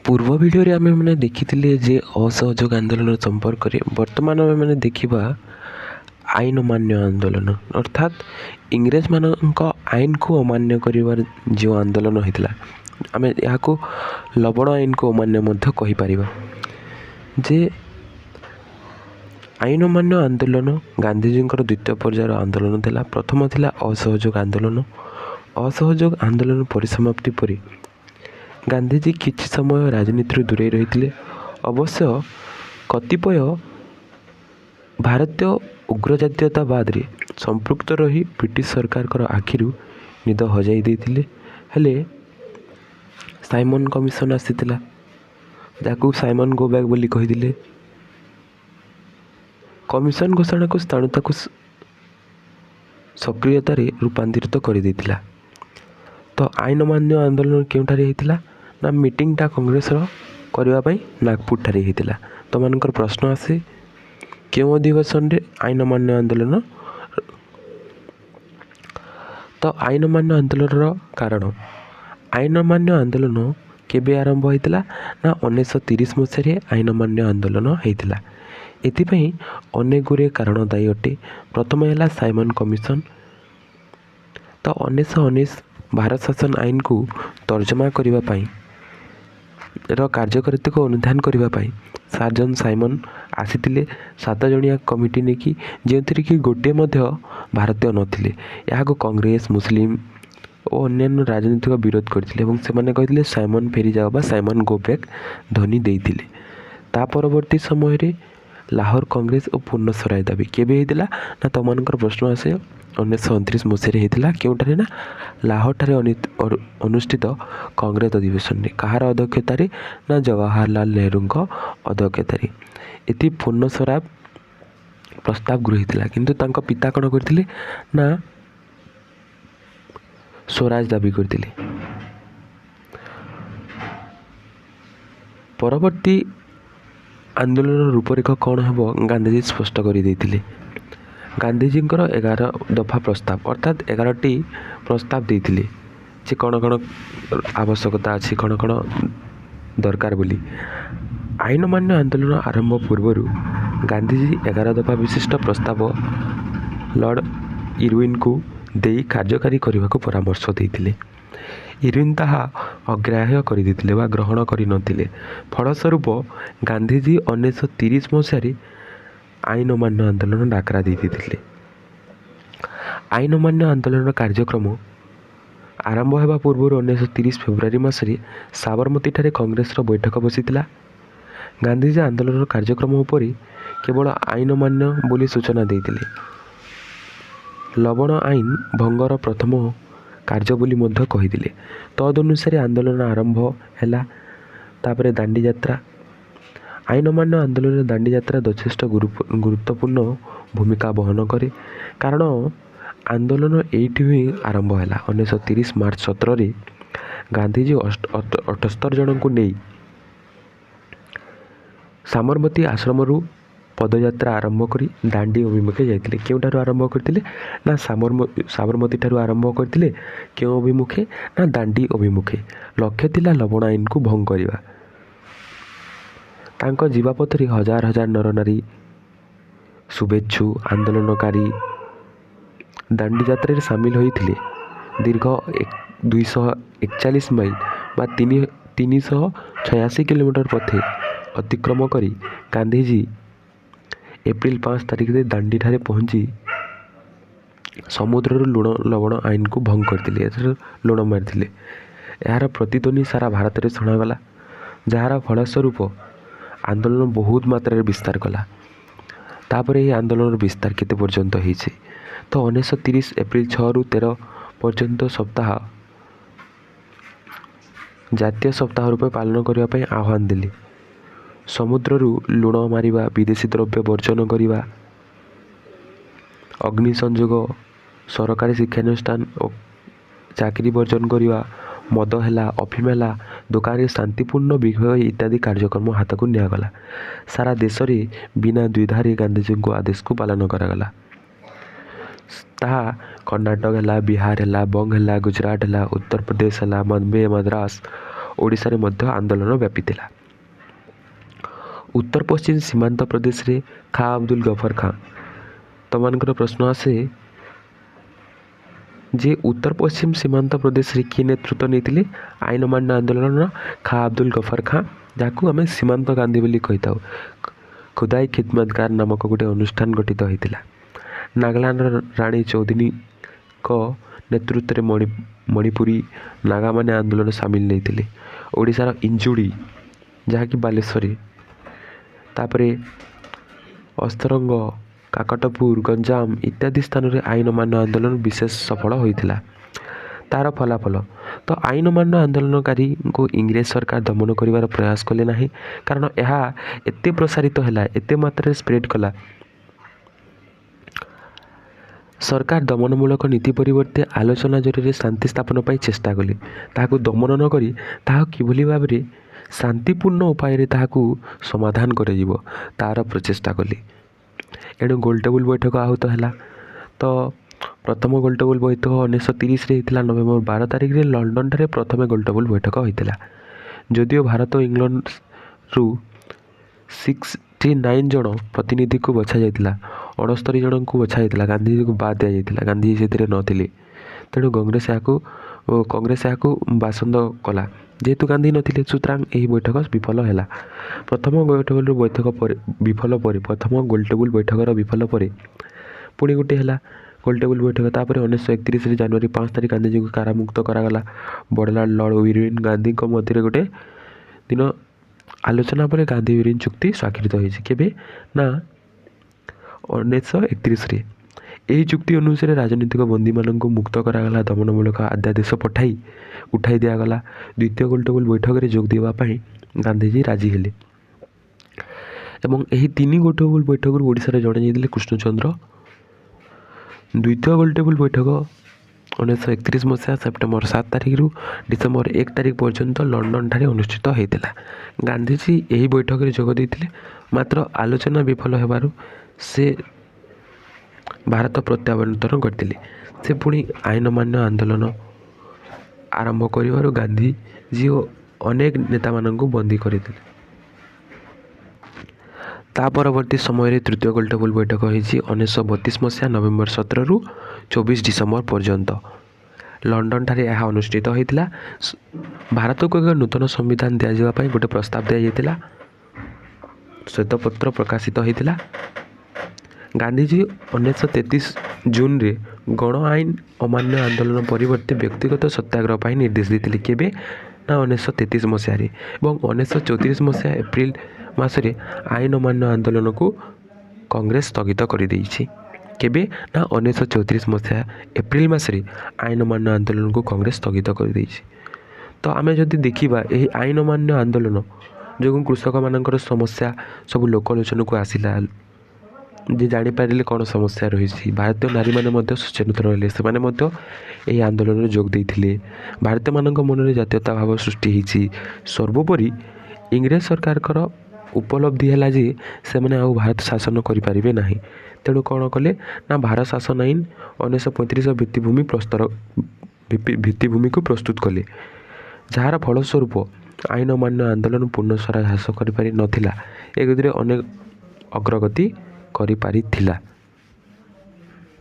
ପୂର୍ବ ଭିଡ଼ିଓରେ ଆମେମାନେ ଦେଖିଥିଲେ ଯେ ଅସହଯୋଗ ଆନ୍ଦୋଳନ ସମ୍ପର୍କରେ। ବର୍ତ୍ତମାନ ଆମେମାନେ ଦେଖିବା ଆଇନ ଅମାନ୍ୟ ଆନ୍ଦୋଳନ, ଅର୍ଥାତ୍ ଇଂରେଜମାନଙ୍କ ଆଇନକୁ ଅମାନ୍ୟ କରିବାର ଯେଉଁ ଆନ୍ଦୋଳନ ହୋଇଥିଲା, ଆମେ ଏହାକୁ ଲବଣ ଆଇନକୁ ଅମାନ୍ୟ ମଧ୍ୟ କହିପାରିବା। ଯେ ଆଇନ ଅମାନ୍ୟ ଆନ୍ଦୋଳନ ଗାନ୍ଧିଜୀଙ୍କର ଦ୍ୱିତୀୟ ପର୍ଯ୍ୟାୟର ଆନ୍ଦୋଳନ ଥିଲା। ପ୍ରଥମ ଥିଲା ଅସହଯୋଗ ଆନ୍ଦୋଳନ। ଅସହଯୋଗ ଆନ୍ଦୋଳନ ପରିସମାପ୍ତି ପରେ ଗାନ୍ଧିଜୀ କିଛି ସମୟ ରାଜନୀତିରୁ ଦୂରେଇ ରହିଥିଲେ। ଅବଶ୍ୟ କତିପୟ ଭାରତୀୟ ଉଗ୍ରଜାତୀୟତାବାଦରେ ସମ୍ପୃକ୍ତ ରହି ବ୍ରିଟିଶ ସରକାରଙ୍କର ଆଖିରୁ ନିଦ ହଜାଇ ଦେଇଥିଲେ। ହେଲେ ସାଇମନ କମିଶନ ଆସିଥିଲା, ଯାହାକୁ ସାଇମନ ଗୋ ବ୍ୟାକ୍ ବୋଲି କହିଥିଲେ। କମିଶନ ଘୋଷଣାକୁ ସ୍ଥାଣୁତାକୁ ସକ୍ରିୟତାରେ ରୂପାନ୍ତରିତ କରିଦେଇଥିଲା। ତ ଆଇନ ଅମାନ୍ୟ ଆନ୍ଦୋଳନ କେଉଁଠାରେ ହେଇଥିଲା ନା ମିଟିଂଟା କଂଗ୍ରେସର କରିବା ପାଇଁ ନାଗପୁରଠାରେ ହେଇଥିଲା। ତମାନଙ୍କର ପ୍ରଶ୍ନ ଆସେ, କେଉଁ ଅଧିବେଶନରେ ଆଇନ ଅମାନ୍ୟ ଆନ୍ଦୋଳନ? ତ ଆଇନ ଅମାନ୍ୟ ଆନ୍ଦୋଳନର କାରଣ, ଆଇନ ଅମାନ୍ୟ ଆନ୍ଦୋଳନ କେବେ ଆରମ୍ଭ ହୋଇଥିଲା ନା 1930 ମସିହାରେ ଆଇନ ଅମାନ୍ୟ ଆନ୍ଦୋଳନ ହେଇଥିଲା। ଏଥିପାଇଁ ଅନେକ ଗୁଡ଼ିଏ କାରଣ ଦାୟୀ ଅଟେ। ପ୍ରଥମ ହେଲା ସାଇମନ କମିଶନ। ତ 1919 ଭାରତ ଶାସନ ଆଇନକୁ ତର୍ଜମା କରିବା ପାଇଁ କାର୍ଯ୍ୟକାରିତାକୁ ଅନୁଧ୍ୟାନ କରିବା ପାଇଁ ସାର୍ ଜନ୍ ସାଇମନ ଆସିଥିଲେ 7 ଜଣିଆ କମିଟି ନେଇକି, ଯେଉଁଥିରେ କି ଗୋଟିଏ ମଧ୍ୟ ଭାରତୀୟ ନଥିଲେ। ଏହାକୁ କଂଗ୍ରେସ, ମୁସଲିମ ଓ ଅନ୍ୟାନ୍ୟ ରାଜନୈତିକ ବିରୋଧ କରିଥିଲେ ଏବଂ ସେମାନେ କହିଥିଲେ ସାଇମନ ଫେରିଯାଅ ବା ସାଇମନ ଗୋ ବ୍ୟାକ୍ ଧ୍ୱନି ଦେଇଥିଲେ। ତା ପରବର୍ତ୍ତୀ ସମୟରେ ଲାହୋର କଂଗ୍ରେସ ଓ ପୂର୍ଣ୍ଣ ସ୍ୱରାଜ ଦାବି କେବେ ହେଇଥିଲା ନା ତମାନଙ୍କର ପ୍ରଶ୍ନ ଆସେ 1929 ମସିହାରେ ହେଇଥିଲା। କେଉଁଠାରେ ନା ଲାହୋରଠାରେ ଅନୁଷ୍ଠିତ କଂଗ୍ରେସ ଅଧିବେଶନରେ। କାହାର ଅଧ୍ୟକ୍ଷତାରେ ନା ଜବାହରଲାଲ ନେହେରୁଙ୍କ ଅଧ୍ୟକ୍ଷତାରେ। ଏଠି ପୂର୍ଣ୍ଣ ସ୍ୱରାଜ ପ୍ରସ୍ତାବ ଗୃହୀଥିଲା, କିନ୍ତୁ ତାଙ୍କ ପିତା କ'ଣ କରିଥିଲେ ନା ସ୍ୱରାଜ ଦାବି କରିଥିଲେ। ପରବର୍ତ୍ତୀ ଆନ୍ଦୋଳନର ରୂପରେଖ କ'ଣ ହେବ ଗାନ୍ଧିଜୀ ସ୍ପଷ୍ଟ କରିଦେଇଥିଲେ। ଗାନ୍ଧିଜୀଙ୍କର 11 ଦଫା ପ୍ରସ୍ତାବ, ଅର୍ଥାତ୍ 11ଟି ପ୍ରସ୍ତାବ ଦେଇଥିଲେ ଯେ କ'ଣ କ'ଣ ଆବଶ୍ୟକତା ଅଛି, କ'ଣ କ'ଣ ଦରକାର ବୋଲି। ଆଇନ ଅମାନ୍ୟ ଆନ୍ଦୋଳନ ଆରମ୍ଭ ପୂର୍ବରୁ ଗାନ୍ଧିଜୀ 11 ଦଫା ବିଶିଷ୍ଟ ପ୍ରସ୍ତାବ ଲର୍ଡ଼ ଇରୱିନ୍ଙ୍କୁ ଦେଇ କାର୍ଯ୍ୟକାରୀ କରିବାକୁ ପରାମର୍ଶ ଦେଇଥିଲେ। ଇରୱିନ୍ ତାହା ଅଗ୍ରାହ୍ୟ କରିଦେଇଥିଲେ ବା ଗ୍ରହଣ କରିନଥିଲେ। ଫଳସ୍ୱରୂପ ଗାନ୍ଧିଜୀ 1930 ମସିହାରେ ଆଇନ ଅମାନ୍ୟ ଆନ୍ଦୋଳନ ଡାକରା ଦେଇଥିଲେ। ଆଇନ ଅମାନ୍ୟ ଆନ୍ଦୋଳନର କାର୍ଯ୍ୟକ୍ରମ ଆରମ୍ଭ ହେବା ପୂର୍ବରୁ 1930 ଫେବୃଆରୀ ମାସରେ ସାବରମତୀଠାରେ କଂଗ୍ରେସର ବୈଠକ ବସିଥିଲା। ଗାନ୍ଧିଜୀ ଆନ୍ଦୋଳନର କାର୍ଯ୍ୟକ୍ରମ ଉପରେ କେବଳ ଆଇନ ଅମାନ୍ୟ ବୋଲି ସୂଚନା ଦେଇଥିଲେ। ଲବଣ ଆଇନ ଭଙ୍ଗର ପ୍ରଥମ କାର୍ଯ୍ୟ ବୋଲି ମଧ୍ୟ କହିଥିଲେ। ତଦନୁସାରେ ଆନ୍ଦୋଳନ ଆରମ୍ଭ ହେଲା। ତାପରେ ଦାଣ୍ଡିଯାତ୍ରା। ଆଇନ ଅମାନ୍ୟ ଆନ୍ଦୋଳନରେ ଦାଣ୍ଡିଯାତ୍ରା ଯଥେଷ୍ଟ ଗୁରୁତ୍ୱପୂର୍ଣ୍ଣ ଭୂମିକା ବହନ କରେ, କାରଣ ଆନ୍ଦୋଳନ ଏଇଠି ହିଁ ଆରମ୍ଭ ହେଲା। 1930 ମାର୍ଚ୍ଚ 17ରେ ଗାନ୍ଧିଜୀ 78 ଜଣଙ୍କୁ ନେଇ ସାବରମତୀ ଆଶ୍ରମରୁ ପଦଯାତ୍ରା ଆରମ୍ଭ କରି ଦାଣ୍ଡି ଅଭିମୁଖେ ଯାଇଥିଲେ। କେଉଁଠାରୁ ଆରମ୍ଭ କରିଥିଲେ ନା ସାବରମତୀଠାରୁ ଆରମ୍ଭ କରିଥିଲେ। କେଉଁ ଅଭିମୁଖେ ନା ଦାଣ୍ଡି ଅଭିମୁଖେ। ଲକ୍ଷ୍ୟ ଥିଲା ଲବଣ ଆଇନକୁ ଭଙ୍ଗ କରିବା। ତାଙ୍କ ଯିବା ପଥରେ ହଜାର ହଜାର ନରନାରୀ, ଶୁଭେଚ୍ଛୁ, ଆନ୍ଦୋଳନକାରୀ ଦାଣ୍ଡିଯାତ୍ରାରେ ସାମିଲ ହୋଇଥିଲେ। ଦୀର୍ଘ 241 ମାଇଲ ବା 386 କିଲୋମିଟର ପଥ ଅତିକ୍ରମ କରି ଗାନ୍ଧିଜୀ ଏପ୍ରିଲ 5 ତାରିଖରେ ଦାଣ୍ଡିଠାରେ ପହଞ୍ଚି ସମୁଦ୍ରରୁ ଲବଣ ଆଇନକୁ ଭଙ୍ଗ କରିଥିଲେ। ଏଥିରେ ଲୁଣ ମାରିଥିଲେ। ଏହାର ପ୍ରତିଧ୍ୱନି ସାରା ଭାରତରେ ଶୁଣାଗଲା, ଯାହାର ଫଳସ୍ୱରୂପ ଆନ୍ଦୋଳନ ବହୁତ ମାତ୍ରାରେ ବିସ୍ତାର କଲା। ତାପରେ ଏହି ଆନ୍ଦୋଳନର ବିସ୍ତାର କେତେ ପର୍ଯ୍ୟନ୍ତ ହେଇଛି ତ 1930 ଏପ୍ରିଲ 6ରୁ 13 ପର୍ଯ୍ୟନ୍ତ ସପ୍ତାହ ଜାତୀୟ ସପ୍ତାହ ରୂପେ ପାଳନ କରିବା ପାଇଁ ଆହ୍ୱାନ ଦେଲେ। ସମୁଦ୍ରରୁ ଲୁଣ ମାରିବା, ବିଦେଶୀ ଦ୍ରବ୍ୟ ବର୍ଜନ କରିବା, ଅଗ୍ନି ସଂଯୋଗ, ସରକାରୀ ଶିକ୍ଷାନୁଷ୍ଠାନ ଓ ଚାକିରି ବର୍ଜନ କରିବା, ମଦ ହେଲା, ଅଫିମ ହେଲା, ଦୋକାନରେ ଶାନ୍ତିପୂର୍ଣ୍ଣ ବିକ୍ଷୋଭ ଇତ୍ୟାଦି କାର୍ଯ୍ୟକ୍ରମ ହାତକୁ ନିଆଗଲା। ସାରା ଦେଶରେ ବିନା ଦ୍ୱିଧାରେ ଗାନ୍ଧିଜୀଙ୍କ ଆଦେଶକୁ ପାଳନ କରାଗଲା। ତାହା କର୍ଣ୍ଣାଟକ ହେଲା, ବିହାର ହେଲା, ବଙ୍ଗ ହେଲା, ଗୁଜରାଟ ହେଲା, ଉତ୍ତରପ୍ରଦେଶ ହେଲା, ବମ୍ବେ, ମାଦ୍ରାସ ଓଡ଼ିଶାରେ ମଧ୍ୟ ଆନ୍ଦୋଳନ ବ୍ୟାପିଥିଲା। ଉତ୍ତର ପଶ୍ଚିମ ସୀମାନ୍ତ ପ୍ରଦେଶରେ ଖାଁ ଅବଦୁଲ ଗଫର ଖାଁ। ତମାନଙ୍କର ପ୍ରଶ୍ନ ଆସେ ଯେ ଉତ୍ତର ପଶ୍ଚିମ ସୀମାନ୍ତ ପ୍ରଦେଶରେ କିଏ ନେତୃତ୍ୱ ନେଇଥିଲେ ଆଇନ ଅମାନ୍ୟ ଆନ୍ଦୋଳନର? ଖାଁ ଅବଦୁଲ ଗଫର ଖାଁ, ଯାହାକୁ ଆମେ ସୀମାନ୍ତ ଗାନ୍ଧୀ ବୋଲି କହିଥାଉ। ଖୁଦାଇ ଖିଦମତଗାର ନାମକ ଗୋଟେ ଅନୁଷ୍ଠାନ ଗଠିତ ହୋଇଥିଲା। ନାଗାଲାଣ୍ଡର ରାଣୀ ଚୌଧୁରୀଙ୍କ ନେତୃତ୍ୱରେ ମଣିପୁରୀ ନାଗାମାନେ ଆନ୍ଦୋଳନ ସାମିଲ ନେଇଥିଲେ। ଓଡ଼ିଶାର ଇଞ୍ଚୁଡ଼ି, ଯାହାକି ବାଲେଶ୍ୱରରେ, ତାପରେ ଅସ୍ତରଙ୍ଗ, କାକଟପୁର, ଗଞ୍ଜାମ ଇତ୍ୟାଦି ସ୍ଥାନରେ ଆଇନ ଅମାନ୍ୟ ଆନ୍ଦୋଳନ ବିଶେଷ ସଫଳ ହୋଇଥିଲା। ତା'ର ଫଳାଫଳ ତ ଆଇନ ଅମାନ୍ୟ ଆନ୍ଦୋଳନକାରୀଙ୍କୁ ଇଂରେଜ ସରକାର ଦମନ କରିବାର ପ୍ରୟାସ କଲେ ନାହିଁ, କାରଣ ଏହା ଏତେ ପ୍ରସାରିତ ହେଲା, ଏତେ ମାତ୍ରାରେ ସ୍ପ୍ରେଡ୍ କଲା। ସରକାର ଦମନମୂଳକ ନୀତି ପରିବର୍ତ୍ତେ ଆଲୋଚନା ଜରିଆରେ ଶାନ୍ତି ସ୍ଥାପନ ପାଇଁ ଚେଷ୍ଟା କଲେ। ତାହାକୁ ଦମନ ନ କରି ତାହା କିଭଳି ଭାବରେ ଶାନ୍ତିପୂର୍ଣ୍ଣ ଉପାୟରେ ତାହାକୁ ସମାଧାନ କରାଯିବ ତା'ର ପ୍ରଚେଷ୍ଟା କଲେ। ଏଣୁ ଗୋଲଟେବୁଲ ବୈଠକ ଆହୁତ ହେଲା। ତ ପ୍ରଥମ ଗୋଲଟେବୁଲ ବୈଠକ 1930ରେ ହେଇଥିଲା। ନଭେମ୍ବର 12 ତାରିଖରେ ଲଣ୍ଡନଠାରେ ପ୍ରଥମେ ଗୋଲଟେବୁଲ ବୈଠକ ହୋଇଥିଲା। ଯଦିଓ ଭାରତ ଓ ଇଂଲଣ୍ଡରୁ 69 ଜଣ ପ୍ରତିନିଧିକୁ ବଛାଯାଇଥିଲା, 69 ଜଣଙ୍କୁ ବଛାଯାଇଥିଲା, ଗାନ୍ଧୀଜୀଙ୍କୁ ବାଦ୍ ଦିଆଯାଇଥିଲା। ଗାନ୍ଧୀଜୀ ସେଥିରେ ନଥିଲେ। ତେଣୁ କଂଗ୍ରେସ ଏହାକୁ ବାସନ୍ଦ କଲା। ଯେହେତୁ ଗାନ୍ଧୀ ନଥିଲେ, ସୁତରାଂ ଏହି ବୈଠକ ବିଫଳ ହେଲା। ପ୍ରଥମ ଗୋଲଟେବୁଲ ବୈଠକର ବିଫଳ ପରେ ପୁଣି ଗୋଟିଏ ହେଲା ଗୋଲଟେବୁଲ ବୈଠକ। ତାପରେ 1931ରେ ଜାନୁଆରୀ 5 ତାରିଖ ଗାନ୍ଧୀଜୀଙ୍କୁ କାରାମୁକ୍ତ କରାଗଲା। ବଡ଼ଲାଟ ଲର୍ଡ଼ ଇରୱିନ ଗାନ୍ଧୀଙ୍କ ମଧ୍ୟରେ ଗୋଟେ ଦିନ ଆଲୋଚନା ପରେ ଗାନ୍ଧୀ ଇରୱିନ ଚୁକ୍ତି ସ୍ୱାକ୍ଷରିତ ହୋଇଛି। କେବେ ନା 1931ରେ। ଏହି ଚୁକ୍ତି ଅନୁସାରେ ରାଜନୈତିକ ବନ୍ଦୀମାନଙ୍କୁ ମୁକ୍ତ କରାଗଲା। ଦମନମୂଳକ ଅଧ୍ୟାଦେଶ ଉଠାଇ ଦିଆଗଲା। ଦ୍ୱିତୀୟ ଗୋଲଟେବୁଲ ବୈଠକରେ ଯୋଗ ଦେବା ପାଇଁ ଗାନ୍ଧୀଜୀ ରାଜି ହେଲେ ଏବଂ ଏହି 3 ଗୋଲଟେବୁଲ ବୈଠକରୁ ଓଡ଼ିଶାରେ ଜଣାଯାଇଥିଲେ କୃଷ୍ଣଚନ୍ଦ୍ର। ଦ୍ୱିତୀୟ ଗୋଲଟେବୁଲ ବୈଠକ 1931 ମସିହା ସେପ୍ଟେମ୍ବର 7 ତାରିଖରୁ ଡିସେମ୍ବର 1 ତାରିଖ ପର୍ଯ୍ୟନ୍ତ ଲଣ୍ଡନଠାରେ ଅନୁଷ୍ଠିତ ହୋଇଥିଲା। ଗାନ୍ଧୀଜୀ ଏହି ବୈଠକରେ ଯୋଗ ଦେଇଥିଲେ, ମାତ୍ର ଆଲୋଚନା ବିଫଳ ହେବାରୁ ସେ ଭାରତ ପ୍ରତ୍ୟାବର୍ତ୍ତନ କରିଥିଲେ। ସେ ପୁଣି ଆଇନ ଅମାନ୍ୟ ଆନ୍ଦୋଳନ ଆରମ୍ଭ କରିବାରୁ ଗାନ୍ଧୀଜୀ ଓ ଅନେକ ନେତାମାନଙ୍କୁ ବନ୍ଦୀ କରିଥିଲେ। ତା ପରବର୍ତ୍ତୀ ସମୟରେ ତୃତୀୟ ଗୋଲଟେବୁଲ ବୈଠକ ହୋଇଛି 1932 ମସିହା ନଭେମ୍ବର 17ରୁ 24 ଡିସେମ୍ବର ପର୍ଯ୍ୟନ୍ତ। ଲଣ୍ଡନଠାରେ ଏହା ଅନୁଷ୍ଠିତ ହୋଇଥିଲା। ଭାରତକୁ ଏକ ନୂତନ ସମ୍ବିଧାନ ଦିଆଯିବା ପାଇଁ ଗୋଟେ ପ୍ରସ୍ତାବ ଦିଆଯାଇଥିଲା। ଶ୍ୱେତପତ୍ର ପ୍ରକାଶିତ ହୋଇଥିଲା। ଗାନ୍ଧୀଜୀ 1933 ଜୁନରେ ଗଣ ଆଇନ ଅମାନ୍ୟ ଆନ୍ଦୋଳନ ପରିବର୍ତ୍ତେ ବ୍ୟକ୍ତିଗତ ସତ୍ୟାଗ୍ରହ ପାଇଁ ନିର୍ଦ୍ଦେଶ ଦେଇଥିଲେ। କେବେ ନା 1933 ମସିହାରେ ଏବଂ 1934 ମସିହା ଏପ୍ରିଲ ମାସରେ ଆଇନ ଅମାନ୍ୟ ଆନ୍ଦୋଳନକୁ କଂଗ୍ରେସ ସ୍ଥଗିତ କରିଦେଇଛି। କେବେ ନା 1934 ମସିହା ଏପ୍ରିଲ ମାସରେ ଆଇନ ଅମାନ୍ୟ ଆନ୍ଦୋଳନକୁ କଂଗ୍ରେସ ସ୍ଥଗିତ କରିଦେଇଛି। ତ ଆମେ ଯଦି ଦେଖିବା ଏହି ଆଇନ ଅମାନ୍ୟ ଆନ୍ଦୋଳନ ଯୋଗୁଁ କୃଷକମାନଙ୍କର ସମସ୍ୟା ସବୁ ଲୋକଲୋଚନକୁ ଆସିଲା, ଯେ ଜାଣିପାରିଲେ କ'ଣ ସମସ୍ୟା ରହିଛି। ଭାରତୀୟ ନାରୀମାନେ ମଧ୍ୟ ସଚେତନ ରହିଲେ। ସେମାନେ ମଧ୍ୟ ଏହି ଆନ୍ଦୋଳନରେ ଯୋଗ ଦେଇଥିଲେ। ଭାରତୀୟମାନଙ୍କ ମନରେ ଜାତୀୟତା ଭାବ ସୃଷ୍ଟି ହୋଇଛି। ସର୍ବୋପରି ଇଂରେଜ ସରକାରଙ୍କର ଉପଲବ୍ଧି ହେଲା ଯେ ସେମାନେ ଆଉ ଭାରତ ଶାସନ କରିପାରିବେ ନାହିଁ। ତେଣୁ କ'ଣ କଲେ ନା ଭାରତ ଶାସନ ଆଇନ 1935 ଭିତ୍ତିଭୂମିକୁ ପ୍ରସ୍ତୁତ କଲେ, ଯାହାର ଫଳସ୍ୱରୂପ ଆଇନ ଅମାନ୍ୟ ଆନ୍ଦୋଳନ ପୂର୍ଣ୍ଣସ୍ୱରା ହ୍ରାସ କରିପାରି ନଥିଲା, ଏ ଗତିରେ ଅନେକ ଅଗ୍ରଗତି କରିପାରିଥିଲା।